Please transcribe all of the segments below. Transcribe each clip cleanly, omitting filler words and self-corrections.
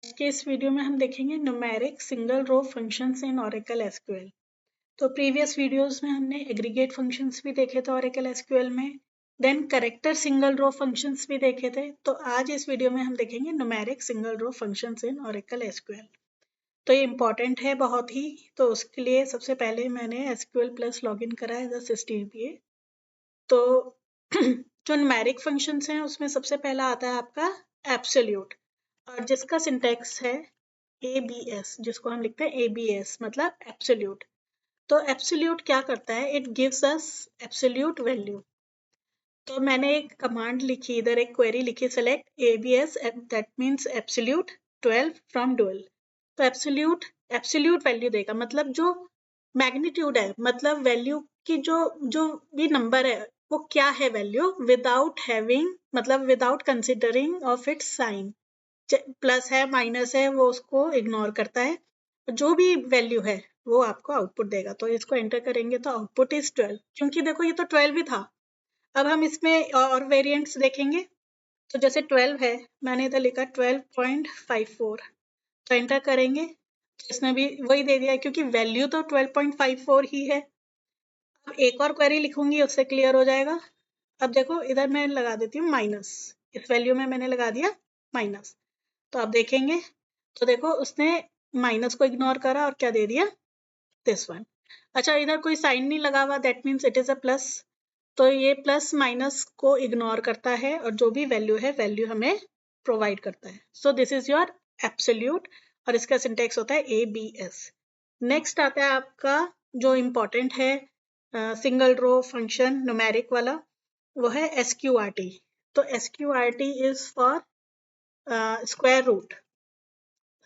कि इस वीडियो में हम देखेंगे numeric single row functions in Oracle SQL. तो प्रीवियस वीडियोस में हमने एग्रीगेट फंक्शंस भी देखे थे ओरेकल एसक्यूएल में, then character single row functions भी देखे थे। तो आज इस वीडियो में हम देखेंगे numeric single row functions in Oracle SQL. तो ये इंपॉर्टेंट है बहुत ही। तो उसके लिए सबसे पहले मैंने एसक्यूएल प्लस लॉगिन करा है एज CSTPA। तो जो न्यूमेरिक फंक्शंस हैं उसमें सबसे पहला आता है आपका एब्सोल्यूट, और जिसका सिंटैक्स है ABS, जिसको हम लिखते हैं ABS मतलब एब्सोल्यूट। तो एब्सोल्यूट क्या करता है, it gives us absolute value. तो मैंने एक कमांड लिखी, इधर एक क्वेरी लिखी, select ABS that means absolute 12 from dual. तो एब्सोल्यूट वैल्यू देगा, मतलब जो मैग्नीट्यूड है, मतलब वैल्यू की जो जो भी नंबर है वो क्या है वैल्यू, विदाउट हैविंग मतलब without considering of its sign. Plus है माइनस है वो उसको इग्नोर करता है, जो भी वैल्यू है वो आपको आउटपुट देगा। तो इसको एंटर करेंगे तो आउटपुट इज 12, क्योंकि देखो ये तो 12 ही था। अब हम इसमें और वेरिएंट्स देखेंगे। तो जैसे 12 है, मैंने इधर लिखा 12.54, तो एंटर करेंगे तो इसने भी वही दे दिया, क्योंकि वैल्यू तो 12.54 ही है। अब एक और क्वेरी लिखूंगी, उससे क्लियर हो जाएगा। अब देखो इधर मैं लगा देती हूँ माइनस, इस वैल्यू में मैंने लगा दिया माइनस। तो आप देखेंगे तो देखो उसने माइनस को इग्नोर करा और क्या दे दिया, दिस वन। अच्छा, इधर कोई साइन नहीं लगा हुआ, that means it is a plus. तो ये प्लस माइनस को इग्नोर करता है और जो भी वैल्यू है वैल्यू हमें प्रोवाइड करता है। So this is your absolute, और इसका सिंटेक्स होता है ABS। नेक्स्ट आता है आपका जो इम्पोर्टेंट है सिंगल रो फंक्शन न्यूमेरिक वाला, वो है SQRT। तो SQRT is for square root.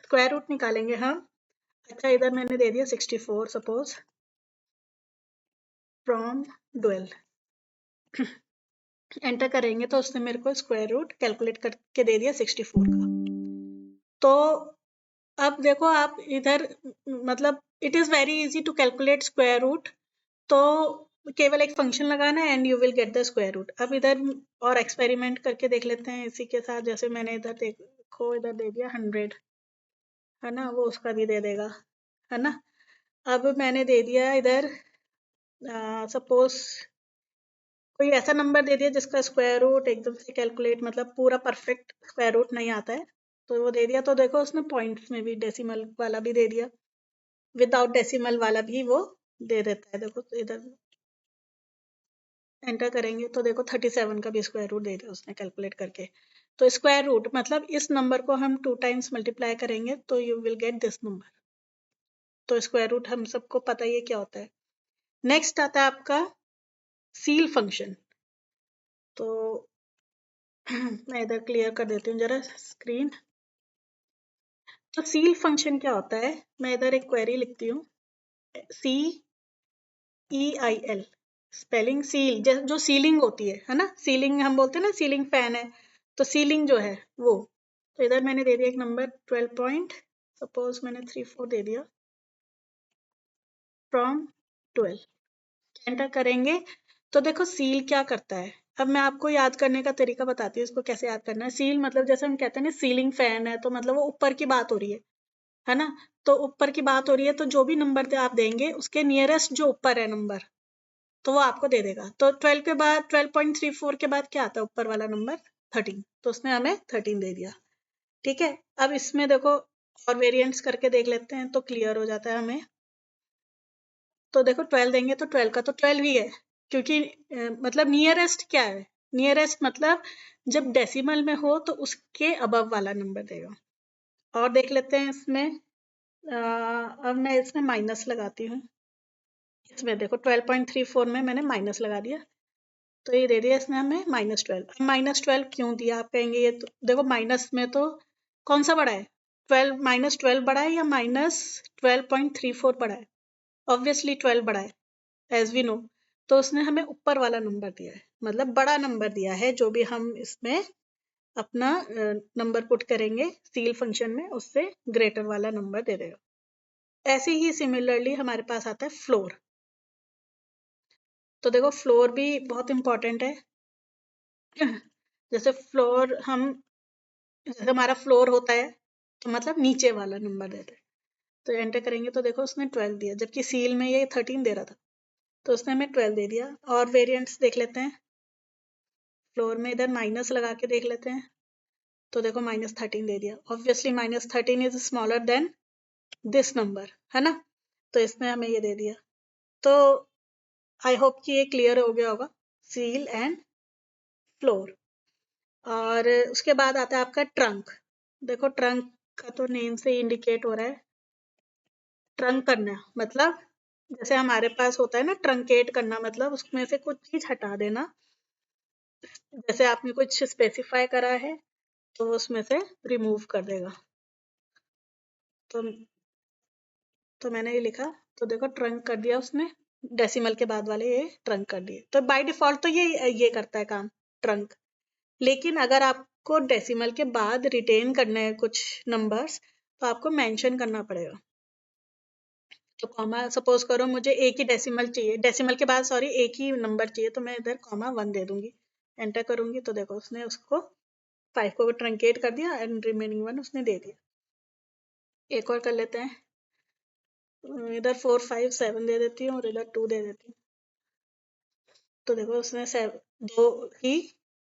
Square root निकालेंगे हम। अच्छा, इधर मैंने दे दिया 64 सपोज फ्रॉम डुअल। एंटर करेंगे तो उसने मेरे को स्क्वायर रूट कैलकुलेट करके दे दिया 64 का। तो अब देखो आप इधर, मतलब it is very easy to calculate square root. तो केवल एक फंक्शन लगाना है and you will get the square root. अब इधर और एक्सपेरिमेंट करके देख लेते हैं इसी के साथ। जैसे मैंने इधर देखो, इधर दे दिया 100, है ना, वो उसका भी दे देगा, है ना। अब मैंने दे दिया इधर सपोज कोई ऐसा नंबर दे दिया जिसका स्क्वायर रूट एकदम से कैलकुलेट, मतलब पूरा परफेक्ट स्क्वायर रूट नहीं आता है, तो वो दे दिया। तो देखो उसने पॉइंट्स में भी डेसिमल वाला भी दे दिया, विदाउट डेसिमल वाला भी वो दे देता है। देखो तो इधर एंटर करेंगे तो देखो 37 का भी स्क्वायर रूट दे दिया उसने कैलकुलेट करके। तो स्क्वायर रूट मतलब इस नंबर को हम 2 टाइम्स मल्टीप्लाई करेंगे तो you will get this number. तो स्क्वायर रूट हम सबको पता ही है क्या होता है। नेक्स्ट आता है आपका सील फंक्शन। तो मैं इधर क्लियर कर देती हूँ जरा स्क्रीन। तो सील फंक्शन क्या होता है, मैं इधर एक क्वेरी लिखती हूँ, CEIL स्पेलिंग सील, जो सीलिंग होती है ना, सीलिंग हम बोलते हैं ना, सीलिंग फैन है, तो सीलिंग जो है वो। तो इधर मैंने दे दिया एक नंबर 12 पॉइंट, सपोज मैंने 34 दे दिया फ्रॉम 12। एंटर करेंगे तो देखो सील क्या करता है। अब मैं आपको याद करने का तरीका बताती हूँ इसको कैसे याद करना है। सील मतलब जैसे हम कहते हैं ना सीलिंग फैन है, तो मतलब वो ऊपर की बात हो रही है ना। तो ऊपर की बात हो रही है तो जो भी नंबर आप देंगे उसके नियरेस्ट जो ऊपर है नंबर, तो वो आपको दे देगा। तो 12 के बाद 12.34 के बाद क्या आता है ऊपर वाला नंबर, 13। तो उसने हमें 13 दे दिया। ठीक है, अब इसमें देखो और वेरिएंट्स करके देख लेते हैं तो क्लियर हो जाता है हमें। तो देखो 12 देंगे तो 12 का तो 12 ही है, क्योंकि मतलब नियरेस्ट क्या है, नियरेस्ट मतलब जब डेसिमल में हो तो उसके अबव वाला नंबर देगा। और देख लेते हैं इसमें, अब मैं इसमें माइनस लगाती हूँ। इसमें देखो 12.34 में मैंने माइनस लगा दिया, तो ये दे दिया इसने हमें -12। अब -12 क्यों दिया आप कहेंगे, ये तो देखो माइनस में तो कौन सा बड़ा है, 12 -12 बड़ा है या -12.34 बड़ा है, ऑब्वियसली 12 बड़ा है एज वी नो। तो उसने हमें ऊपर वाला नंबर दिया है, मतलब बड़ा नंबर दिया है। जो भी हम इसमें अपना नंबर पुट करेंगे सील फंक्शन में, उससे ग्रेटर वाला नंबर दे देगा। ऐसे ही सिमिलरली हमारे पास आता है फ्लोर। तो देखो फ्लोर भी बहुत इंपॉर्टेंट है। जैसे फ्लोर हम, जैसे हमारा फ्लोर होता है तो मतलब नीचे वाला नंबर देते हैं। तो एंटर करेंगे तो देखो उसने 12 दिया, जबकि सील में ये 13 दे रहा था, तो उसने हमें 12 दे दिया। और वेरिएंट्स देख लेते हैं, फ्लोर में इधर माइनस लगा के देख लेते हैं, तो देखो -13 दे दिया। Obviously -13 is smaller than this number, है ना, तो इसने हमें ये दे दिया। तो आई होप कि ये क्लियर हो गया होगा, सील एंड फ्लोर। और उसके बाद आता है आपका ट्रंक। देखो ट्रंक का तो नेम से इंडिकेट हो रहा है, ट्रंक करना मतलब जैसे हमारे पास होता है ना, ट्रंकेट करना मतलब उसमें से कुछ चीज हटा देना। जैसे आपने कुछ स्पेसिफाई करा है तो वो उसमें से रिमूव कर देगा। तो मैंने ये लिखा, तो देखो ट्रंक कर दिया उसने, डेसिमल के बाद वाले ये ट्रंक कर दिए। तो बाय डिफॉल्ट तो ये करता है काम, ट्रंक। लेकिन अगर आपको डेसिमल के बाद रिटेन करने हैं कुछ नंबर्स, तो आपको मेंशन करना पड़ेगा। तो कॉमा, सपोज करो मुझे एक ही डेसिमल चाहिए, डेसिमल के बाद सॉरी एक ही नंबर चाहिए, तो मैं इधर कॉमा 1 दे दूंगी, एंटर करूंगी, तो देखो उसने उसको 5 को ट्रंकेट कर दिया एंड रिमेनिंग 1 उसने दे दिया। एक और कर लेते हैं, इधर 4 5 7 दे देती हूँ और इधर 2 दे देती हूँ। तो देखो उसने दो ही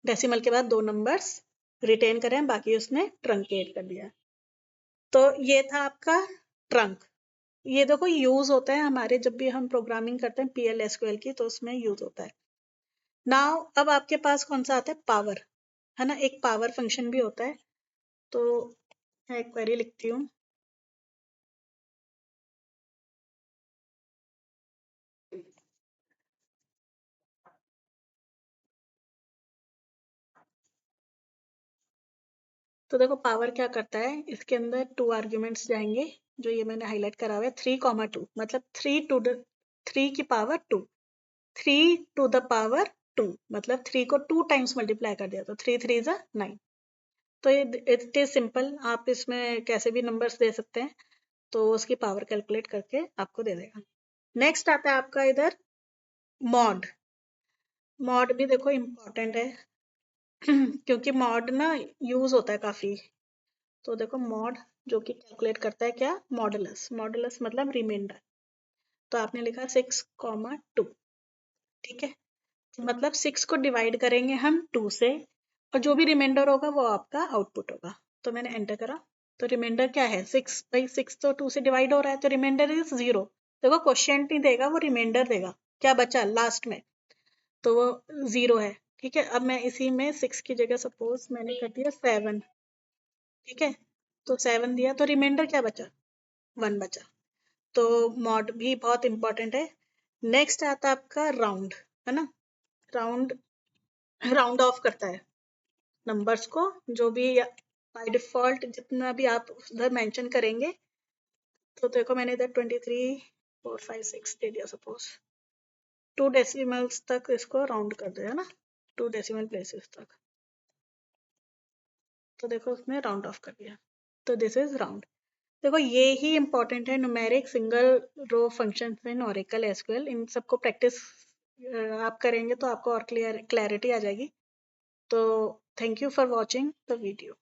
डेसिमल के बाद 2 नंबर्स रिटेन करें, बाकी उसने ट्रंकेट कर दिया। तो ये था आपका ट्रंक। ये देखो यूज होता है हमारे, जब भी हम प्रोग्रामिंग करते हैं PL SQL की, तो उसमें यूज होता है। नाउ अब आपके पास कौन सा आता है, पावर, है ना, एक पावर फंक्शन भी होता है। तो मैं एक क्वेरी लिखती हूँ, तो देखो पावर क्या करता है, इसके अंदर 2 आर्ग्यूमेंट्स जाएंगे, जो ये मैंने हाईलाइट करा हुआ है, 3,2 मतलब 3 की पावर 2, 3 टू द पावर 2 मतलब 3 को 2 टाइम्स मल्टीप्लाई कर दिया, तो 3 3 जा 9। तो ये इट इज सिंपल, आप इसमें कैसे भी नंबर्स दे सकते हैं, तो उसकी पावर कैलकुलेट करके आपको दे देगा। नेक्स्ट आता है आपका इधर मॉड। मॉड भी देखो इम्पोर्टेंट है क्योंकि मॉड ना यूज होता है काफी। तो देखो मॉड जो कि कैलकुलेट करता है क्या, मॉडुलस, मॉडुलस मतलब रिमाइंडर। तो आपने लिखा 6,2, ठीक है, तो मतलब 6 को डिवाइड करेंगे हम 2 से, और जो भी रिमाइंडर होगा वो आपका आउटपुट होगा। तो मैंने एंटर करा, तो रिमाइंडर क्या है, 6/6 तो 2 से डिवाइड हो रहा है, तो रिमाइंडर इज 0। देखो क्वेश्चन नहीं देगा, वो रिमाइंडर देगा, क्या बचा लास्ट में, तो वो 0 है। ठीक है, अब मैं इसी में 6 की जगह सपोज मैंने कर दिया 7, ठीक है, तो 7 दिया, तो रिमाइंडर क्या बचा, 1 बचा। तो मॉड भी बहुत इंपॉर्टेंट है। नेक्स्ट आता है आपका राउंड, है ना, राउंड राउंड ऑफ करता है नंबर्स को, जो भी बाय डिफॉल्ट जितना भी आप उधर मेंशन करेंगे। तो देखो मैंने इधर 23 4 5 6 दे दिया सपोज, 2 डेसिमल्स तक इसको राउंड कर दिया ना, 2 डेसिमल प्लेसेस तक, तो देखो उसने राउंड ऑफ कर दिया, तो दिस इज राउंड। देखो ये ही इंपॉर्टेंट है, numeric single row function in Oracle SQL, इन सबको प्रैक्टिस आप करेंगे तो आपको और क्लियरिटी आ जाएगी। तो thank you for watching the video.